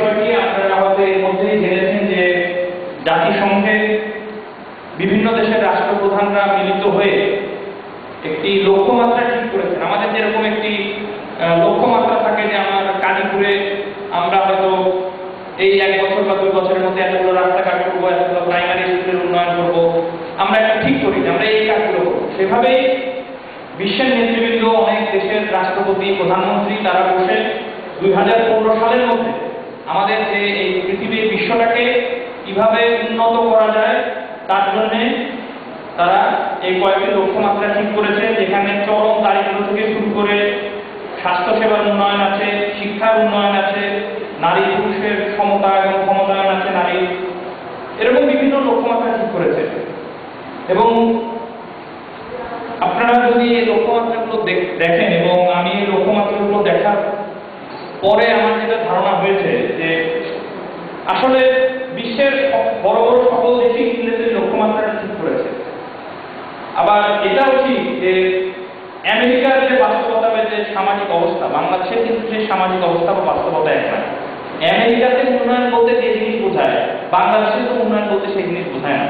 বিষয়টি আপনারা হয়তো এর মধ্যেই জেনেছেন যে জাতিসংঘে বিভিন্ন দেশের রাষ্ট্রপ্রধানরা মিলিত হয়ে একটি লক্ষ্যমাত্রা ঠিক করেছেন। আমাদের যেরকম একটি লক্ষ্যমাত্রা থাকে যে আমার কালীপুরে আমরা হয়তো এই 1 বছর বা 2 বছরের মধ্যে এতগুলো রাস্তাঘাট করবো, এতগুলো প্রাইমারি স্কুলের উন্নয়ন করবো, আমরা একটা ঠিক করি যে আমরা এই কাজগুলো করবো। সেভাবেই বিশ্বের নেতৃবৃন্দ, অনেক দেশের রাষ্ট্রপতি, প্রধানমন্ত্রী তারা বসে 2015 সালের মধ্যে আমাদের যে এই পৃথিবীর বিশ্বটাকে কিভাবে উন্নত করা যায় তার জন্য তারা এই কয়েকটি লক্ষ্যমাত্রা ঠিক করেছে, যেখানে চরম দারিদ্র থেকে শুরু করে স্বাস্থ্যসেবার উন্নয়ন আছে, শিক্ষার উন্নয়ন আছে, নারী পুরুষের সমতা এবং ক্ষমতায়ন আছে নারীর, এরকম বিভিন্ন লক্ষ্যমাত্রা ঠিক করেছে। এবং আপনারা যদি এই লক্ষ্যমাত্রাগুলো দেখেন, এবং আমি এই লক্ষ্যমাত্রাগুলো দেখার পরে আমার যেটা ধারণা হয়েছে যে আসলে বিশ্বের বড় বড় সকল দেশই ইংরেজির লক্ষ্যমাত্রাটা ঠিক করেছে। আবার এটাও ঠিক যে আমেরিকার যে বাস্তবতা বা যে সামাজিক অবস্থা, বাংলাদেশের কিন্তু যে সামাজিক অবস্থা বা বাস্তবতা এক না। আমেরিকাতে উন্নয়ন বলতে যে জিনিস বোঝায়, বাংলাদেশে তো উন্নয়ন বলতে সেই জিনিস বোঝায় না।